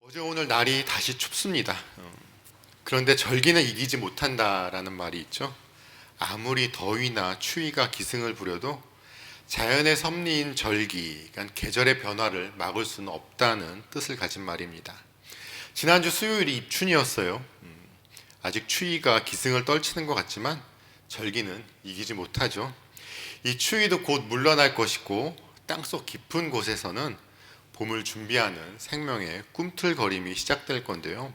어제 오늘 날이 다시 춥습니다. 그런데 절기는 이기지 못한다라는 말이 있죠. 아무리 더위나 추위가 기승을 부려도 자연의 섭리인 절기, 그러니까 계절의 변화를 막을 수는 없다는 뜻을 가진 말입니다. 지난주 수요일이 입춘이었어요. 아직 추위가 기승을 떨치는 것 같지만 절기는 이기지 못하죠. 이 추위도 곧 물러날 것이고 땅속 깊은 곳에서는 봄을 준비하는 생명의 꿈틀거림이 시작될 건데요.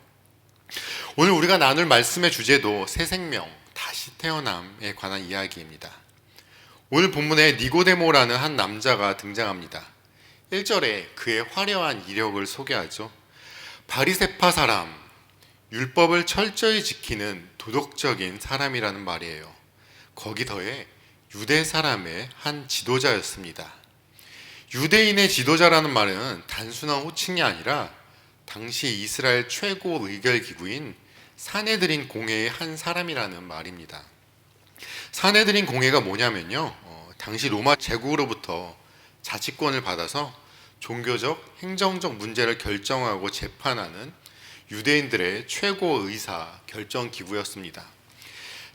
오늘 우리가 나눌 말씀의 주제도 새 생명, 다시 태어남에 관한 이야기입니다. 오늘 본문에 니고데모라는 한 남자가 등장합니다. 1절에 그의 화려한 이력을 소개하죠. 바리새파 사람, 율법을 철저히 지키는 도덕적인 사람이라는 말이에요. 거기 더해 유대 사람의 한 지도자였습니다. 유대인의 지도자라는 말은 단순한 호칭이 아니라 당시 이스라엘 최고 의결 기구인 사네드린 공회의 한 사람이라는 말입니다. 사네드린 공회가 뭐냐면요, 당시 로마 제국으로부터 자치권을 받아서 종교적, 행정적 문제를 결정하고 재판하는 유대인들의 최고 의사 결정 기구였습니다.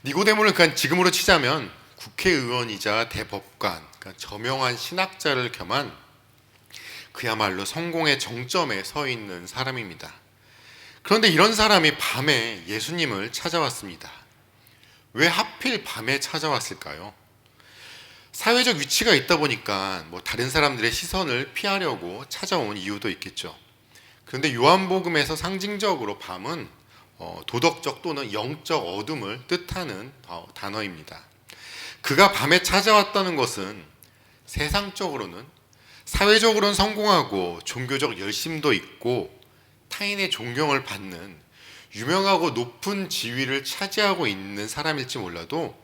니고데모를 그러니까 지금으로 치자면 국회의원이자 대법관, 그러니까 저명한 신학자를 겸한 그야말로 성공의 정점에 서 있는 사람입니다. 그런데 이런 사람이 밤에 예수님을 찾아왔습니다. 왜 하필 밤에 찾아왔을까요? 사회적 위치가 있다 보니까 다른 사람들의 시선을 피하려고 찾아온 이유도 있겠죠. 그런데 요한복음에서 상징적으로 밤은 도덕적 또는 영적 어둠을 뜻하는 단어입니다. 그가 밤에 찾아왔다는 것은 세상적으로는, 사회적으로는 성공하고 종교적 열심도 있고 타인의 존경을 받는 유명하고 높은 지위를 차지하고 있는 사람일지 몰라도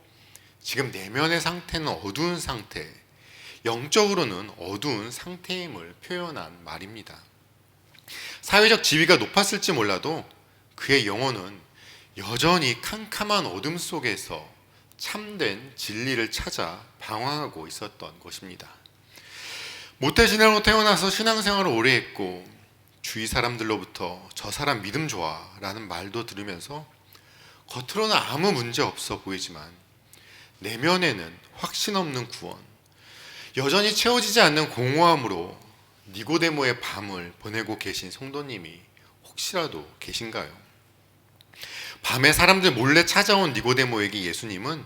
지금 내면의 상태는 어두운 상태, 영적으로는 어두운 상태임을 표현한 말입니다. 사회적 지위가 높았을지 몰라도 그의 영혼은 여전히 캄캄한 어둠 속에서 참된 진리를 찾아 방황하고 있었던 것입니다. 모태신앙으로 태어나서 신앙생활을 오래 했고 주위 사람들로부터 저 사람 믿음 좋아 라는 말도 들으면서 겉으로는 아무 문제 없어 보이지만 내면에는 확신 없는 구원, 여전히 채워지지 않는 공허함으로 니고데모의 밤을 보내고 계신 성도님이 혹시라도 계신가요? 밤에 사람들 몰래 찾아온 니고데모에게 예수님은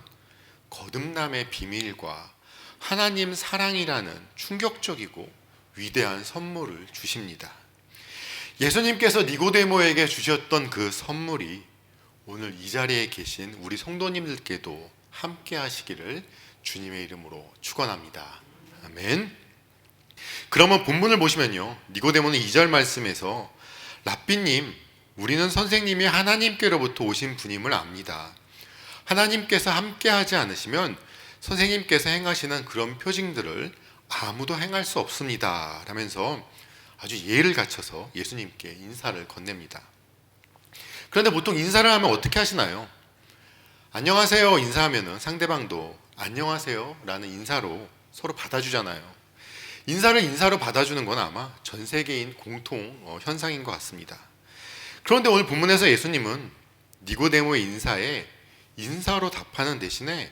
거듭남의 비밀과 하나님 사랑이라는 충격적이고 위대한 선물을 주십니다. 예수님께서 니고데모에게 주셨던 그 선물이 오늘 이 자리에 계신 우리 성도님들께도 함께 하시기를 주님의 이름으로 축원합니다. 아멘. 그러면 본문을 보시면요, 니고데모는 2절 말씀에서 랍비님, 우리는 선생님이 하나님께로부터 오신 분임을 압니다. 하나님께서 함께 하지 않으시면 선생님께서 행하시는 그런 표징들을 아무도 행할 수 없습니다 라면서 아주 예를 갖춰서 예수님께 인사를 건넵니다. 그런데 보통 인사를 하면 어떻게 하시나요? 안녕하세요 인사하면 상대방도 안녕하세요 라는 인사로 서로 받아주잖아요. 인사로 받아주는 건 아마 전 세계인 공통 현상인 것 같습니다. 그런데 오늘 본문에서 예수님은 니고데모의 인사에 인사로 답하는 대신에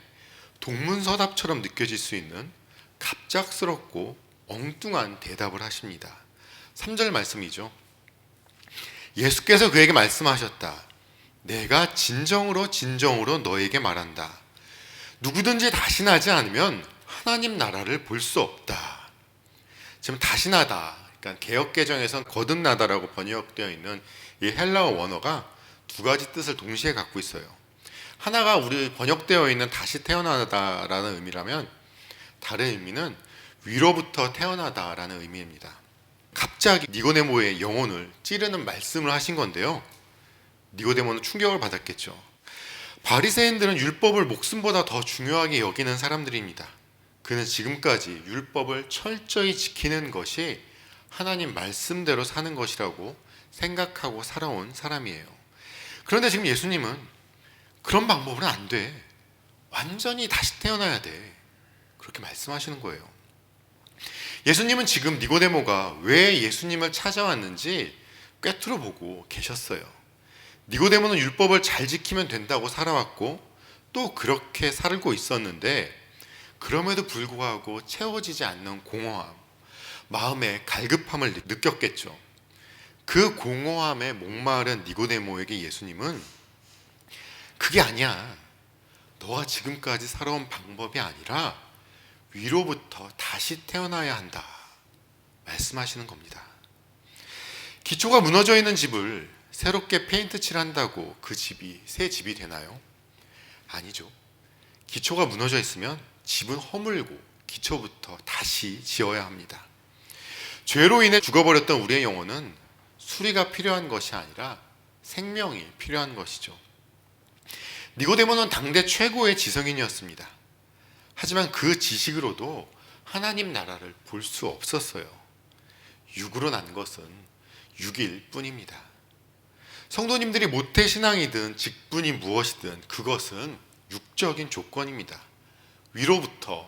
동문서답처럼 느껴질 수 있는 갑작스럽고 엉뚱한 대답을 하십니다. 3절 말씀이죠. 예수께서 그에게 말씀하셨다. 내가 진정으로 너에게 말한다. 누구든지 다신하지 않으면 하나님 나라를 볼 수 없다. 지금 다신하다, 그러니까 개역개정에선 거듭나다라고 번역되어 있는 이 헬라어 원어가 두 가지 뜻을 동시에 갖고 있어요. 하나가 우리 번역되어 있는 다시 태어나다라는 의미라면 다른 의미는 위로부터 태어나다라는 의미입니다. 갑자기 니고데모의 영혼을 찌르는 말씀을 하신 건데요, 니고데모는 충격을 받았겠죠. 바리새인들은 율법을 목숨보다 더 중요하게 여기는 사람들입니다. 그는 지금까지 율법을 철저히 지키는 것이 하나님 말씀대로 사는 것이라고 생각하고 살아온 사람이에요. 그런데 지금 예수님은 그런 방법은 안 돼. 완전히 다시 태어나야 돼. 그렇게 말씀하시는 거예요. 예수님은 지금 니고데모가 왜 예수님을 찾아왔는지 꿰뚫어 보고 계셨어요. 니고데모는 율법을 잘 지키면 된다고 살아왔고 또 그렇게 살고 있었는데 그럼에도 불구하고 채워지지 않는 공허함, 마음의 갈급함을 느꼈겠죠. 그 공허함에 목마른 니고데모에게 예수님은 그게 아니야. 너가 지금까지 살아온 방법이 아니라 위로부터 다시 태어나야 한다. 말씀하시는 겁니다. 기초가 무너져 있는 집을 새롭게 페인트 칠한다고 그 집이 새 집이 되나요? 아니죠. 기초가 무너져 있으면 집은 허물고 기초부터 다시 지어야 합니다. 죄로 인해 죽어버렸던 우리의 영혼은 수리가 필요한 것이 아니라 생명이 필요한 것이죠. 니고데모는 당대 최고의 지성인이었습니다. 하지만 그 지식으로도 하나님 나라를 볼 수 없었어요. 육으로 난 것은 육일 뿐입니다. 성도님들이 모태신앙이든 직분이 무엇이든 그것은 육적인 조건입니다. 위로부터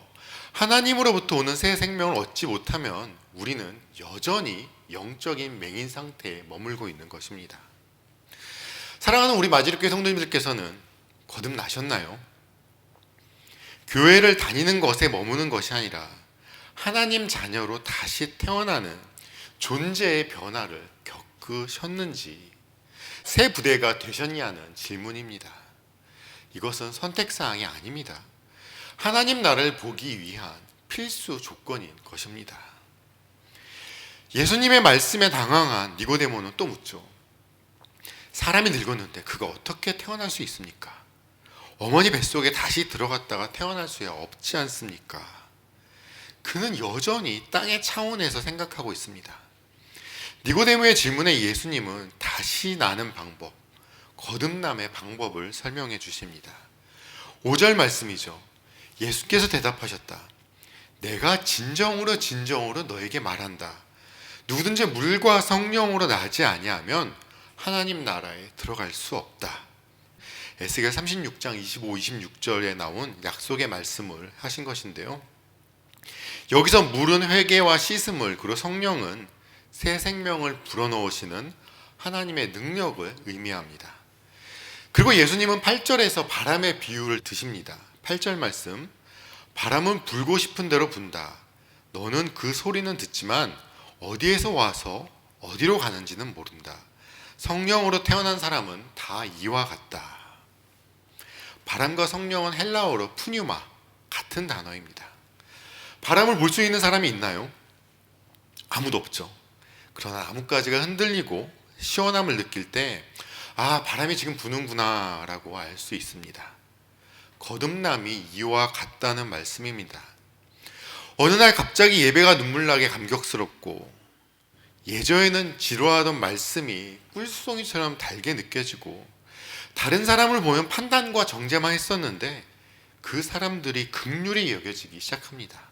하나님으로부터 오는 새 생명을 얻지 못하면 우리는 여전히 영적인 맹인 상태에 머물고 있는 것입니다. 사랑하는 우리 마지립교회 성도님들께서는 거듭나셨나요? 교회를 다니는 것에 머무는 것이 아니라 하나님 자녀로 다시 태어나는 존재의 변화를 겪으셨는지 새 부대가 되셨냐는 질문입니다. 이것은 선택사항이 아닙니다. 하나님 나라를 보기 위한 필수 조건인 것입니다. 예수님의 말씀에 당황한 니고데모는 또 묻죠. 사람이 늙었는데 그가 어떻게 태어날 수 있습니까? 어머니 뱃속에 다시 들어갔다가 태어날 수야 없지 않습니까? 그는 여전히 땅의 차원에서 생각하고 있습니다. 니고데모의 질문에 예수님은 다시 나는 방법, 거듭남의 방법을 설명해 주십니다. 5절 말씀이죠. 예수께서 대답하셨다. 내가 진정으로 너에게 말한다. 누구든지 물과 성령으로 나지 아니하면 하나님 나라에 들어갈 수 없다. 에스겔 36장 25, 26절에 나온 약속의 말씀을 하신 것인데요. 여기서 물은 회개와 씻음을, 그리고 성령은 새 생명을 불어넣으시는 하나님의 능력을 의미합니다. 그리고 예수님은 8절에서 바람의 비유를 드십니다. 8절 말씀, 바람은 불고 싶은 대로 분다. 너는 그 소리는 듣지만 어디에서 와서 어디로 가는지는 모른다. 성령으로 태어난 사람은 다 이와 같다. 바람과 성령은 헬라어로 푸뉴마, 같은 단어입니다. 바람을 볼 수 있는 사람이 있나요? 아무도 없죠. 그러나 나뭇가지가 흔들리고 시원함을 느낄 때 바람이 지금 부는구나 라고 알 수 있습니다. 거듭남이 이와 같다는 말씀입니다. 어느 날 갑자기 예배가 눈물나게 감격스럽고 예전에는 지루하던 말씀이 꿀송이처럼 달게 느껴지고 다른 사람을 보면 판단과 정죄만 했었는데 그 사람들이 긍휼히 여겨지기 시작합니다.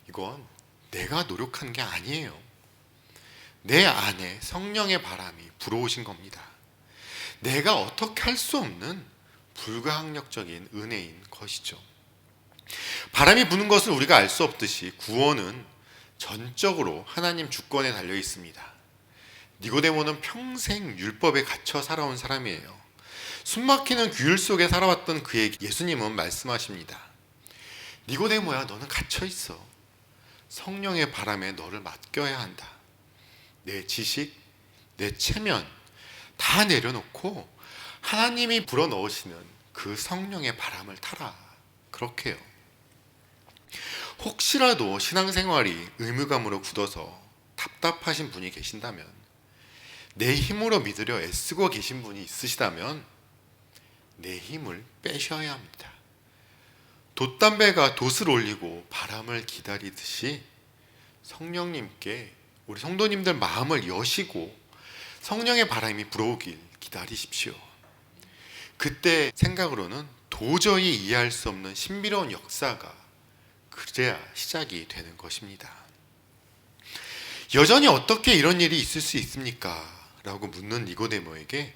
이건 내가 노력한 게 아니에요. 내 안에 성령의 바람이 불어오신 겁니다. 내가 어떻게 할 수 없는 불가항력적인 은혜인 것이죠. 바람이 부는 것을 우리가 알 수 없듯이 구원은 전적으로 하나님 주권에 달려 있습니다. 니고데모는 평생 율법에 갇혀 살아온 사람이에요. 숨막히는 규율 속에 살아왔던 그에게 예수님은 말씀하십니다. 니고데모야, 너는 갇혀 있어. 성령의 바람에 너를 맡겨야 한다. 내 지식, 내 체면 다 내려놓고 하나님이 불어넣으시는 그 성령의 바람을 타라. 그렇게 해요. 혹시라도 신앙생활이 의무감으로 굳어서 답답하신 분이 계신다면, 내 힘으로 믿으려 애쓰고 계신 분이 있으시다면 내 힘을 빼셔야 합니다. 돛담배가 돛을 올리고 바람을 기다리듯이 성령님께 우리 성도님들 마음을 여시고 성령의 바람이 불어오길 기다리십시오. 그때 생각으로는 도저히 이해할 수 없는 신비로운 역사가 그래야 시작이 되는 것입니다. 여전히 어떻게 이런 일이 있을 수 있습니까? 라고 묻는 니고데모에게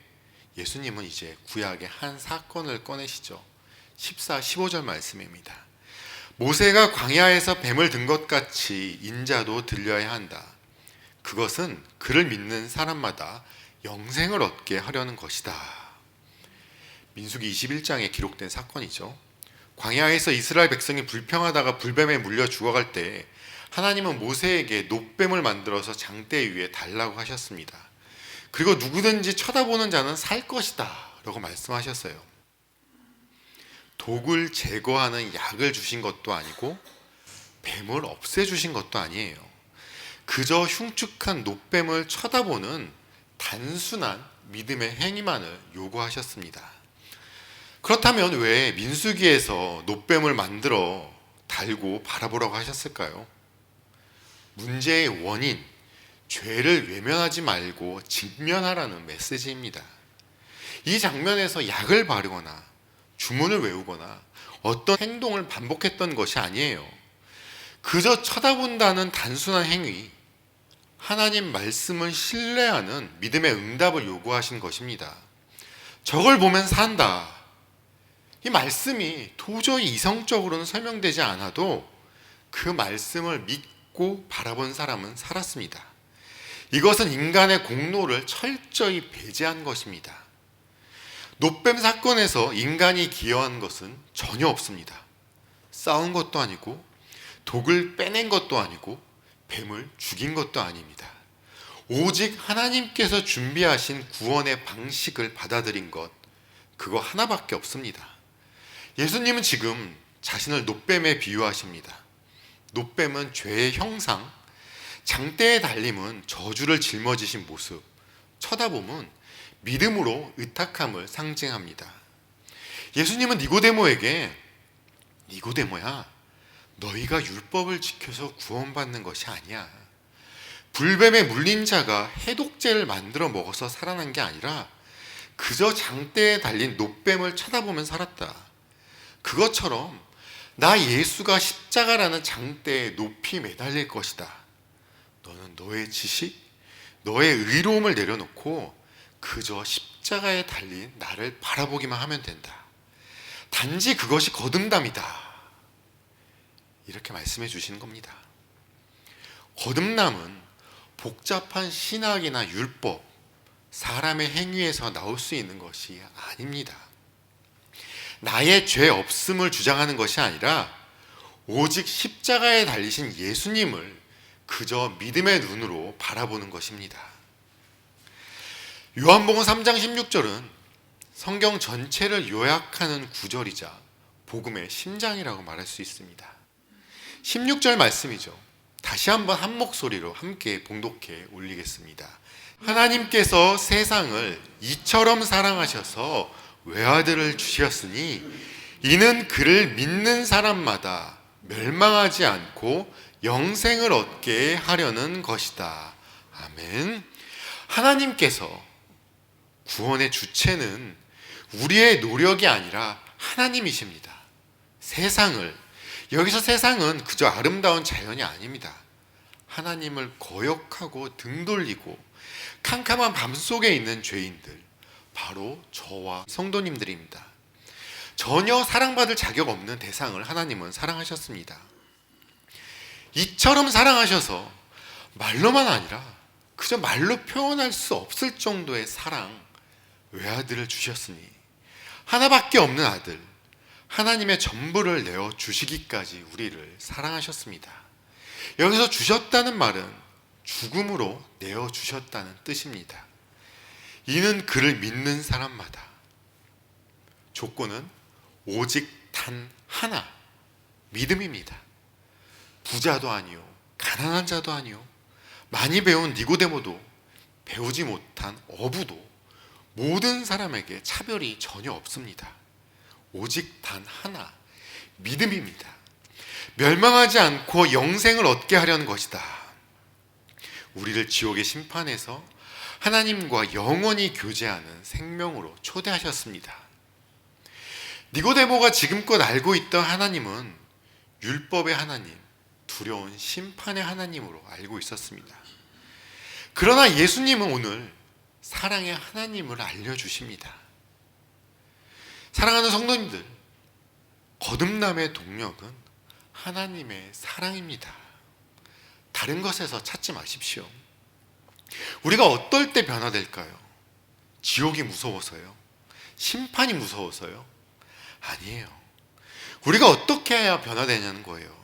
예수님은 이제 구약의 한 사건을 꺼내시죠. 14, 15절 말씀입니다. 모세가 광야에서 뱀을 든 것 같이 인자도 들려야 한다. 그것은 그를 믿는 사람마다 영생을 얻게 하려는 것이다. 민수기 21장에 기록된 사건이죠. 광야에서 이스라엘 백성이 불평하다가 불뱀에 물려 죽어갈 때 하나님은 모세에게 놋뱀을 만들어서 장대 위에 달라고 하셨습니다. 그리고 누구든지 쳐다보는 자는 살 것이다 라고 말씀하셨어요. 독을 제거하는 약을 주신 것도 아니고 뱀을 없애주신 것도 아니에요. 그저 흉측한 놋뱀을 쳐다보는 단순한 믿음의 행위만을 요구하셨습니다. 그렇다면 왜 민수기에서 놋뱀을 만들어 달고 바라보라고 하셨을까요? 문제의 원인, 죄를 외면하지 말고 직면하라는 메시지입니다. 이 장면에서 약을 바르거나 주문을 외우거나 어떤 행동을 반복했던 것이 아니에요. 그저 쳐다본다는 단순한 행위, 하나님 말씀을 신뢰하는 믿음의 응답을 요구하신 것입니다. 저걸 보면 산다. 이 말씀이 도저히 이성적으로는 설명되지 않아도 그 말씀을 믿고 바라본 사람은 살았습니다. 이것은 인간의 공로를 철저히 배제한 것입니다. 놋뱀 사건에서 인간이 기여한 것은 전혀 없습니다. 싸운 것도 아니고 독을 빼낸 것도 아니고 뱀을 죽인 것도 아닙니다. 오직 하나님께서 준비하신 구원의 방식을 받아들인 것, 그거 하나밖에 없습니다. 예수님은 지금 자신을 놋뱀에 비유하십니다. 놋뱀은 죄의 형상, 장대에 달림은 저주를 짊어지신 모습, 쳐다보면 믿음으로 의탁함을 상징합니다. 예수님은 니고데모에게 니고데모야, 너희가 율법을 지켜서 구원받는 것이 아니야. 불뱀에 물린 자가 해독제를 만들어 먹어서 살아난 게 아니라 그저 장대에 달린 놋뱀을 쳐다보면 살았다. 그것처럼 나 예수가 십자가라는 장대에 높이 매달릴 것이다. 너는 너의 지식, 너의 의로움을 내려놓고 그저 십자가에 달린 나를 바라보기만 하면 된다. 단지 그것이 거듭남이다. 이렇게 말씀해 주시는 겁니다. 거듭남은 복잡한 신학이나 율법, 사람의 행위에서 나올 수 있는 것이 아닙니다. 나의 죄 없음을 주장하는 것이 아니라 오직 십자가에 달리신 예수님을 그저 믿음의 눈으로 바라보는 것입니다. 요한복음 3장 16절은 성경 전체를 요약하는 구절이자 복음의 심장이라고 말할 수 있습니다. 16절 말씀이죠. 다시 한번 한 목소리로 함께 봉독해 올리겠습니다. 하나님께서 세상을 이처럼 사랑하셔서 외아들을 주셨으니 이는 그를 믿는 사람마다 멸망하지 않고 영생을 얻게 하려는 것이다. 아멘. 하나님께서, 구원의 주체는 우리의 노력이 아니라 하나님이십니다. 세상을, 여기서 세상은 그저 아름다운 자연이 아닙니다. 하나님을 거역하고 등 돌리고 캄캄한 밤속에 있는 죄인들, 바로 저와 성도님들입니다. 전혀 사랑받을 자격 없는 대상을 하나님은 사랑하셨습니다. 이처럼 사랑하셔서 말로만 아니라 그저 말로 표현할 수 없을 정도의 사랑, 외아들을 주셨으니 하나밖에 없는 아들, 하나님의 전부를 내어 주시기까지 우리를 사랑하셨습니다. 여기서 주셨다는 말은 죽음으로 내어 주셨다는 뜻입니다. 이는 그를 믿는 사람마다. 조건은 오직 단 하나, 믿음입니다. 부자도 아니요, 가난한 자도 아니요, 많이 배운 니고데모도, 배우지 못한 어부도, 모든 사람에게 차별이 전혀 없습니다. 오직 단 하나, 믿음입니다. 멸망하지 않고 영생을 얻게 하려는 것이다. 우리를 지옥의 심판에서 하나님과 영원히 교제하는 생명으로 초대하셨습니다. 니고데모가 지금껏 알고 있던 하나님은 율법의 하나님, 두려운 심판의 하나님으로 알고 있었습니다. 그러나 예수님은 오늘 사랑의 하나님을 알려주십니다. 사랑하는 성도님들, 거듭남의 동력은 하나님의 사랑입니다. 다른 것에서 찾지 마십시오. 우리가 어떨 때 변화될까요? 지옥이 무서워서요? 심판이 무서워서요? 아니에요. 우리가 어떻게 해야 변화되냐는 거예요.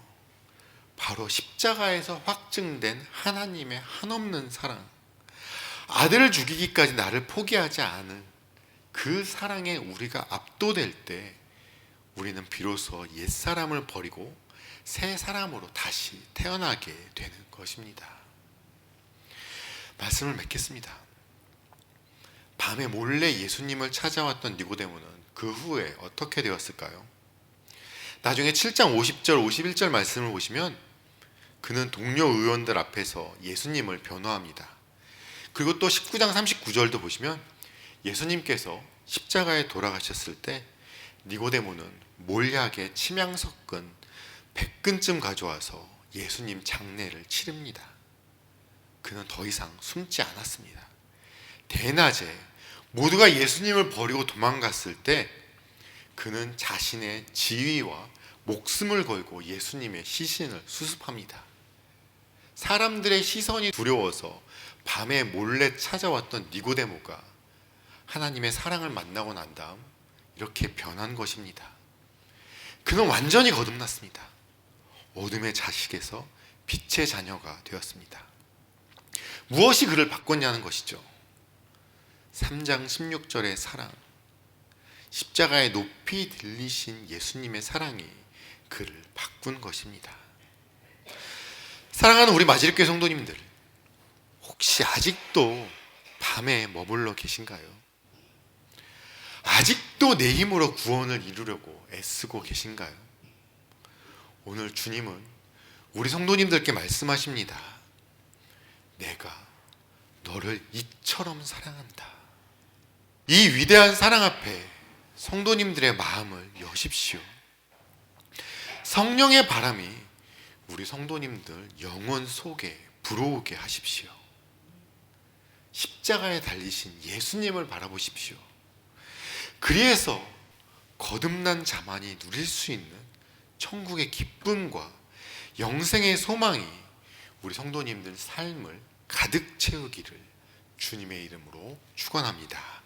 바로 십자가에서 확증된 하나님의 한없는 사랑, 아들을 죽이기까지 나를 포기하지 않은 그 사랑에 우리가 압도될 때 우리는 비로소 옛사람을 버리고 새 사람으로 다시 태어나게 되는 것입니다. 말씀을 맺겠습니다. 밤에 몰래 예수님을 찾아왔던 니고데모는 그 후에 어떻게 되었을까요? 나중에 7장 50절 51절 말씀을 보시면 그는 동료 의원들 앞에서 예수님을 변호합니다. 그리고 또 19장 39절도 보시면 예수님께서 십자가에 돌아가셨을 때 니고데모는 몰약에 침향 섞은 100근쯤 가져와서 예수님 장례를 치릅니다. 그는 더 이상 숨지 않았습니다. 대낮에 모두가 예수님을 버리고 도망갔을 때 그는 자신의 지위와 목숨을 걸고 예수님의 시신을 수습합니다. 사람들의 시선이 두려워서 밤에 몰래 찾아왔던 니고데모가 하나님의 사랑을 만나고 난 다음 이렇게 변한 것입니다. 그는 완전히 거듭났습니다. 어둠의 자식에서 빛의 자녀가 되었습니다. 무엇이 그를 바꿨냐는 것이죠. 3장 16절의 사랑, 십자가에 높이 들리신 예수님의 사랑이 그를 바꾼 것입니다. 사랑하는 우리 마지립교회 성도님들, 혹시 아직도 밤에 머물러 계신가요? 아직도 내 힘으로 구원을 이루려고 애쓰고 계신가요? 오늘 주님은 우리 성도님들께 말씀하십니다. 내가 너를 이처럼 사랑한다. 이 위대한 사랑 앞에 성도님들의 마음을 여십시오. 성령의 바람이 우리 성도님들 영혼 속에 불어오게 하십시오. 십자가에 달리신 예수님을 바라보십시오. 그리해서 거듭난 자만이 누릴 수 있는 천국의 기쁨과 영생의 소망이 우리 성도님들 삶을 가득 채우기를 주님의 이름으로 축원합니다.